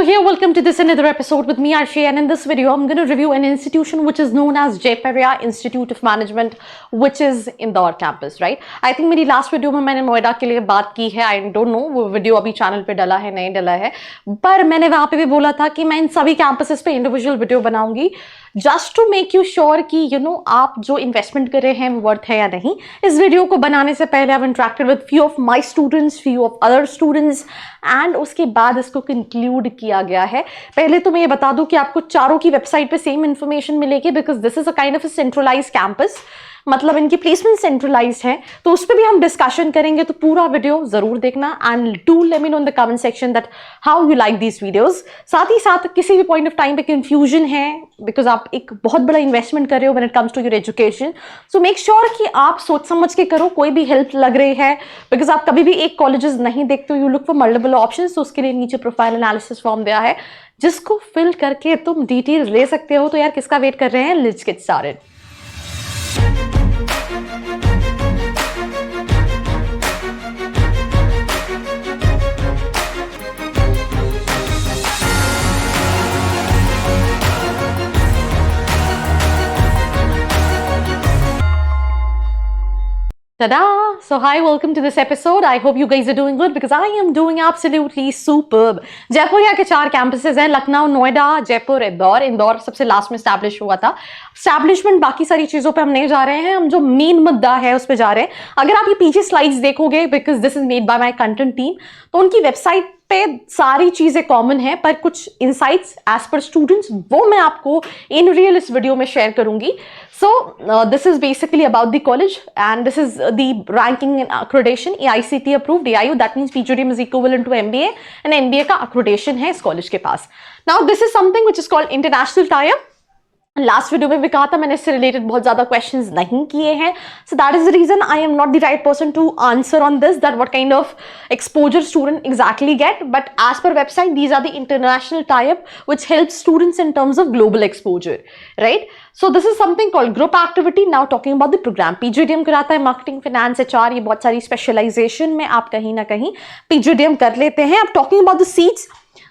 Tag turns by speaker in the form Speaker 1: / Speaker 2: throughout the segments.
Speaker 1: So here, welcome to this another episode with me, Arshi, and in this video, I'm going to review an institution which is known as Jaipuria Institute of Management, which is Indore campus, right? I think मेरी last video में मैंने नोएडा के लिए बात की है. I don't know वो video अभी channel पे डला है नहीं डला है, पर मैंने वहाँ पे भी बोला था कि मैं इन सभी campuses पे individual video बनाऊंगी, just to make you sure कि आप जो investment कर रहे हैं वो worth है या नहीं. इस video को बनाने से पहले I've interacted with few of my students, few of other students, and उसके बाद इसको conclude किया गया है. पहले तो मैं ये बता दूं कि आपको चारों की वेबसाइट पे सेम इन्फॉर्मेशन मिलेगी, because this is a kind of a centralize campus, मतलब इनकी प्लेसमेंट सेंट्रलाइज है, तो उस पर भी हम डिस्कशन करेंगे. तो पूरा वीडियो जरूर देखना and do let me know in the comment section that how you like these videos. साथ ही साथ किसी भी पॉइंट ऑफ टाइम पे कंफ्यूजन है, बिकॉज आप एक बहुत बड़ा इन्वेस्टमेंट कर रहे हो when it comes to your education, so make sure कि आप सोच समझ के करो. कोई भी हेल्प लग रही है, बिकॉज आप कभी भी एक कॉलेजेस नहीं देखते हो, you look for multiple option. तो उसके लिए नीचे प्रोफाइल एनालिसिस फॉर्म दिया है, जिसको फिल करके तुम डिटेल्स ले सकते हो. तो यार किसका वेट कर रहे हैं? Let's get started. Tada! So hi, welcome to this episode. I hope you guys are doing good because I am doing absolutely superb. Jaipuria के 4 कैंपसेस हैं, लखनऊ, नोएडा, जयपुर, इंदौर. इंदौर सबसे लास्ट में स्टैब्लिश हुआ था. स्टैब्लिशमेंट बाकी सारी चीजों पे हम नहीं जा रहे हैं, हम जो मेन मुद्दा है उस पे जा रहे हैं. अगर आप ये पीछे स्लाइड्स देखोगे, because this is made by my content team, तो उनकी वेबसाइट पे सारी चीजें कॉमन है, पर कुछ इनसाइट्स एज पर स्टूडेंट्स वो मैं आपको इन रियल इस वीडियो में शेयर करूंगी. So this is basically about the college, and this is the ranking and accreditation AICTE approved AIU. That means PGDM is equivalent to MBA, and MBA का accreditation है इस college के पास. Now this is something which is called international tie-up. Last video में भी कहा था, मैंने इससे रिलेटेड बहुत ज्यादा क्वेश्चंस नहीं किए हैं, so that is the reason I am not the right person to answer on this, that what kind of exposure student exactly get. But as per website these are the international tie-up which help students in terms of global exposure, right. So this is something called group activity. Now talking about the program, PGDM कराता है marketing, finance, HR, ये बहुत सारी specialisation में आप कहीं ना कहीं पीजीडीएम कर लेते हैं. अब टॉकिंग अबाउट द सीट्स,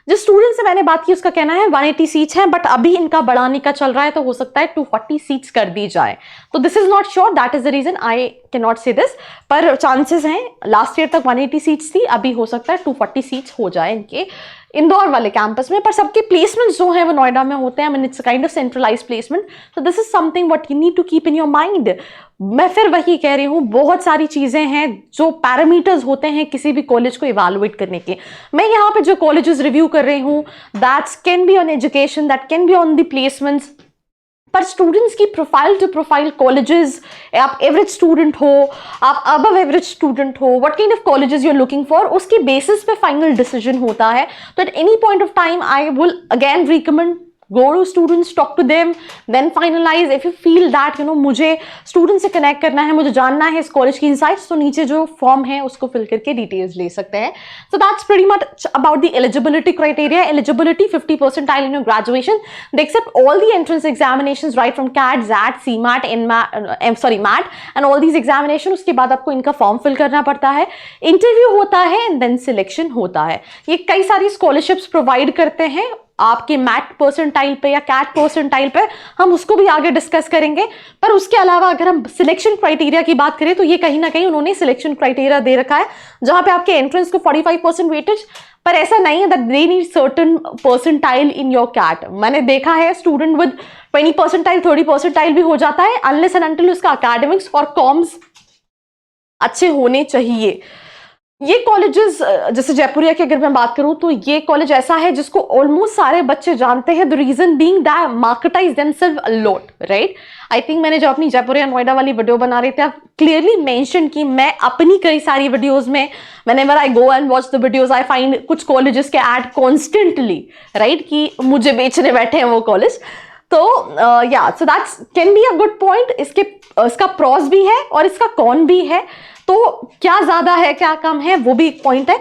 Speaker 1: जिस स्टूडेंट से मैंने बात की उसका कहना है 180 सीट्स हैं, बट अभी इनका बढ़ाने का चल रहा है, तो हो सकता है 240 सीट्स कर दी जाए. तो this is not sure, that is the reason I can not say this, पर चांसेस हैं. लास्ट ईयर तक 180 सीट्स थी, अभी हो सकता है 240 सीट्स हो जाए इनके इंदौर वाले कैंपस में. पर सबके प्लेसमेंट्स जो है वो नोएडा में होते हैं. I mean it's kind of centralized placement. So this is something what you need to keep in your mind. मैं फिर वही कह रही हूँ, बहुत सारी चीजें हैं जो पैरामीटर्स होते हैं किसी भी कॉलेज को इवैल्यूएट करने के. मैं यहाँ पे जो कॉलेजेस रिव्यू कर रही हूँ, that's can be on education, that can be on the placements, पर स्टूडेंट्स की प्रोफाइल टू प्रोफाइल कॉलेजेस, आप एवरेज स्टूडेंट हो, आप अबव एवरेज स्टूडेंट हो, what kind of colleges you are looking for, उसके बेसिस पे फाइनल डिसीजन होता है. तो at any point of time I will again recommend go to students, talk to them, then finalize. If you feel that मुझे students से connect करना है, मुझे जानना है इस कॉलेज की insights, तो नीचे जो फॉर्म है उसको फिल करके डिटेल्स ले सकते हैं. So that's pretty much about the eligibility criteria. Eligibility 50 percentile in your graduation. They accept all the entrance examinations right from CAT, ZAT, CMAT, MAT and all these examinations. उसके बाद आपको इनका form fill करना पड़ता है, interview होता है and then selection होता है. ये कई सारी स्कॉलरशिप्स प्रोवाइड करते हैं आपके मैट परसेंटाइल पे या कैट परसेंटाइल पे, हम उसको भी आगे डिस्कस करेंगे. पर उसके अलावा अगर हम सिलेक्शन क्राइटेरिया की बात करें, तो ये कहीं ना कहीं उन्होंने सिलेक्शन क्राइटेरिया दे रखा है, जहां पे आपके एंट्रेंस को 45% वेटेज, पर ऐसा नहीं है that they need certain percentile in your CAT. मैंने देखा है स्टूडेंट विद 20 परसेंटाइल 30 परसेंटाइल भी हो जाता है, अनलेस एंड अनटिल उसका अकेडमिक्स और कॉम्स अच्छे होने चाहिए. ये कॉलेजेस, जैसे जयपुरिया की अगर मैं बात करूं, तो ये कॉलेज ऐसा है जिसको ऑलमोस्ट सारे बच्चे जानते हैं. The reason being that marketize themselves a lot, right. I think मैंने जो अपनी जयपुरिया नोएडा वाली वीडियो बना रही थी, क्लियरली मेंशन की मैं अपनी कई सारी वीडियोस में, whenever I go and watch the videos, I find कुछ कॉलेजेस के ऐड कॉन्स्टेंटली, राइट, कि मुझे बेचने बैठे हैं वो कॉलेज. तो या so that's can be a good point. इसका प्रॉस भी है और इसका कॉन भी है. तो क्या ज्यादा है क्या कम है वो भी एक पॉइंट है.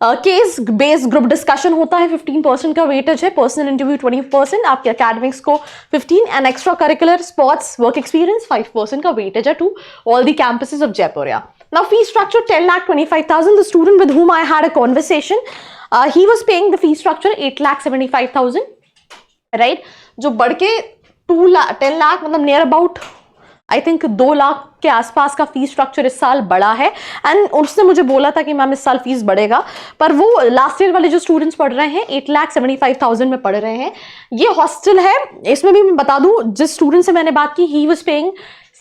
Speaker 1: केस बेस्ड ग्रुप डिस्कशन होता है, 15% का वेटेज है, पर्सनल इंटरव्यू 20%, आपके एकेडमिक्स को 15 and extra curricular sports work experience 5% का वेटेज है to all the campuses of Jaipuria. Now fee structure 10,25,000. The student with whom I had a conversation, he was paying the fee structure 8,75,000, right? जो बढ़ के 10 लाख मतलब near about I think 2 lakh के आसपास का fees structure इस साल बढ़ा है. एंड उसने मुझे बोला था कि मैम इस साल फीस बढ़ेगा, पर वो लास्ट ईयर वाले जो स्टूडेंट्स पढ़ रहे हैं 8,75,000 में पढ़ रहे हैं. ये हॉस्टल है. इसमें भी मैं बता दूं, जिस स्टूडेंट से मैंने बात की ही वाज पेइंग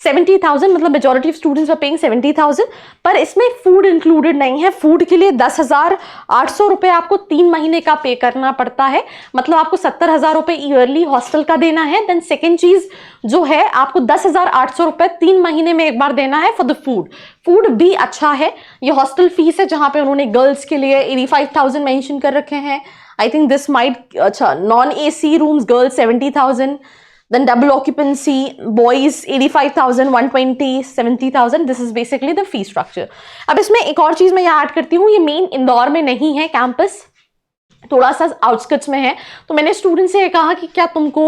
Speaker 1: 70,000, मतलब majority of students are paying 70,000, पर इसमें फूड इंक्लूडेड नहीं है. फूड के लिए 10,800 रुपये आपको 3 महीने का पे करना पड़ता है, मतलब आपको 70,000 रुपये ईयरली हॉस्टल का देना है. देन सेकेंड चीज जो है, आपको 10,800 रुपये 3 महीने में एक बार देना है फॉर द फूड. फूड भी अच्छा है. ये हॉस्टल फीस है जहां पे उन्होंने गर्ल्स के लिए 85,000 मेंशन कर रखे हैं. आई थिंक दिस माइट, अच्छा, non AC rooms girls 70,000, then double occupancy boys 85,000, 120, 70,000. this is basically the fee structure. अब इसमें एक और चीज मैं यहाँ ऐड करती हूँ, ये मेन इंदौर में नहीं है कैंपस, थोड़ा सा आउटस्कर्ट्स में है. तो मैंने स्टूडेंट से कहा कि क्या तुमको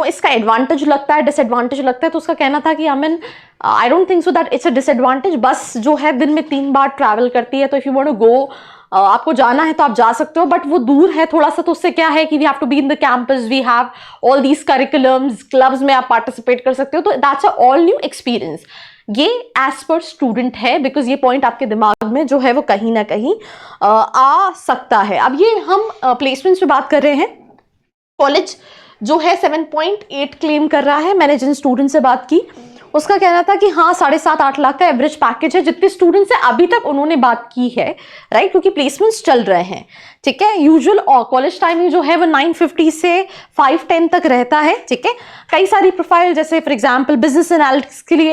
Speaker 1: इसका एडवांटेज लगता है, डिसएडवांटेज लगता है. तो उसका कहना था कि I I don't think so that it's a disadvantage. बस जो है दिन में 3 बार ट्रैवल करती है, तो if you want to go, आपको जाना है तो आप जा सकते हो, बट वो दूर है थोड़ा सा. तो उससे क्या है कि we have to be in the campus, we have all these curriculums, clubs में आप पार्टिसिपेट कर सकते हो. तो that's a all new experience. ये एज पर स्टूडेंट है, बिकॉज ये पॉइंट आपके दिमाग में जो है वो कहीं ना कहीं आ सकता है. अब ये हम प्लेसमेंट्स पे बात कर रहे हैं. कॉलेज जो है 7.8 क्लेम कर रहा है. मैंने जिन स्टूडेंट से बात की उसका कहना था कि हाँ 7.5-8 लाख का एवरेज पैकेज है. जितने स्टूडेंट से अभी तक उन्होंने बात की है, राइट, क्योंकि प्लेसमेंट्स चल रहे हैं. ठीक है, यूजुअल कॉलेज टाइमिंग जो है वो 9:50 से 5:10 तक रहता है. ठीक है, कई सारी प्रोफाइल, जैसे फॉर एग्जांपल बिजनेस एनालिटिक्स के लिए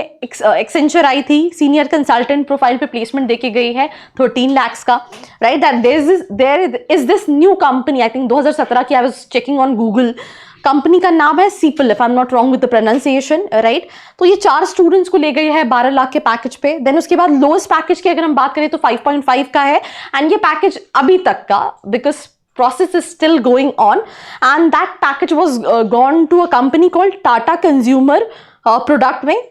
Speaker 1: एक्सेंचर आई थी, सीनियर कंसल्टेंट प्रोफाइल पे प्लेसमेंट देके गई है 13 लाख का, right. That there is this new company, I think 2017 की. I was checking on Google. Company का नाम है सीपल, if I am not wrong with the pronunciation, right. तो ये 4 स्टूडेंट्स को ले गई है 12 लाख के पैकेज पे. देन उसके बाद लोएस्ट पैकेज की अगर हम बात करें तो 5.5 का है. एंड ये पैकेज अभी तक का, because process is still going on, and that package was gone to a company called Tata Consumer Product में.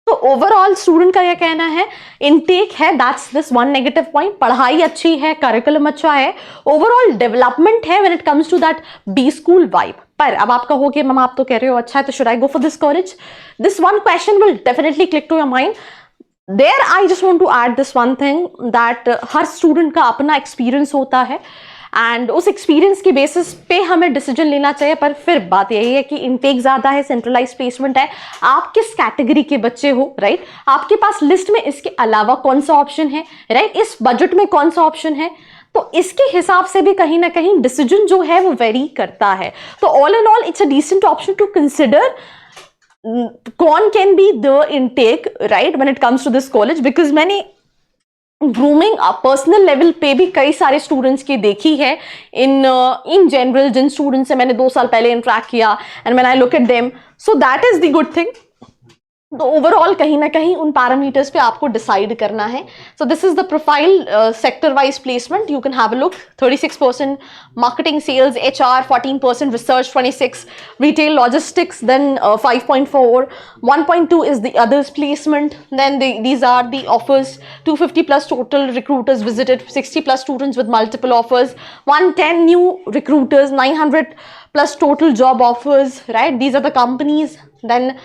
Speaker 1: तो ओवरऑल स्टूडेंट का यह कहना है इनटेक है, that's this one negative point. पढ़ाई अच्छी है, करिकुलम अच्छा है, ओवरऑल डेवलपमेंट है when it comes to that B school vibe. पर अब आप कहोगे मैम आप तो कह रहे हो अच्छा है, तो should I go for this college? This one question will definitely click to your mind. There I just want to add this one thing, that हर स्टूडेंट का अपना एक्सपीरियंस होता है, एंड उस एक्सपीरियंस के बेसिस पे हमें डिसीजन लेना चाहिए. पर फिर बात यही है कि इनटेक ज़्यादा है, सेंट्रलाइज प्लेसमेंट है, आप किस कैटेगरी के बच्चे हो, राइट. आपके पास लिस्ट में इसके अलावा कौन सा ऑप्शन है, राइट, इस बजट में कौन सा ऑप्शन है, तो इसके हिसाब से भी कहीं ना कहीं डिसीजन जो है वो वेरी करता है. तो all in all it's a decent option to consider कौन can be the intake, right, when it comes to this college. Because मैंने ग्रूमिंग पर्सनल लेवल पे भी कई सारे स्टूडेंट्स की देखी है इन जनरल, जिन स्टूडेंट्स से मैंने 2 साल पहले इंटरेक्ट किया, and when I look at them, so that is the good thing. तो ओवरऑल कहीं ना कहीं उन पैरामीटर्स पे आपको डिसाइड करना है. So this is the profile sector wise placement. You can have a look. 36% marketing, sales, HR, 14% research, 26 retail, logistics, then 5.4, 1.2 is the others placement. Then these are the offers. 250 plus total recruiters visited, 60 plus students with multiple offers, 110 new recruiters, 900 plus total job offers, right. These are the companies. Then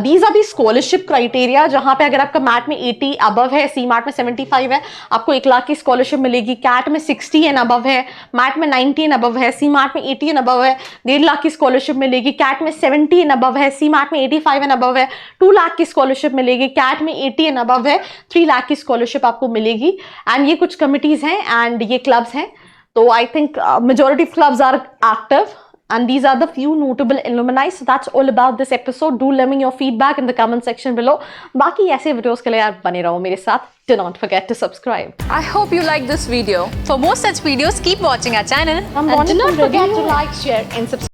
Speaker 1: these are the scholarship criteria, जहाँ पे अगर आपका mat में 80 above है, सी mat में 75 है, आपको 1 लाख की स्कॉलरशिप मिलेगी. कैट में 60 एंड अबव है, मैट में 90 एंड अबव है, सी मैट में 80 एंड अबव है, 1.5 लाख की स्कॉलरशिप मिलेगी. कैट में 70 एंड अबव है, सी मैट में 85 एंड अबव है, 2 लाख की स्कॉलरशिप मिलेगी. कैट में 80 एंड अबव है, 3 लाख की स्कॉलरशिप आपको मिलेगी. एंड ये कुछ कमिटीज हैं एंड ये क्लब्स हैं. तो I think majority of clubs are active. And these are the few notable alumni. So that's all about this episode. Do let me your feedback in the comment section below. बाकी ऐसे videos के लिए यार बने रहो मेरे साथ. Do not forget to subscribe.
Speaker 2: I hope you like this video. For more such videos, keep watching our channel.
Speaker 1: And do not forget to like, share and subscribe.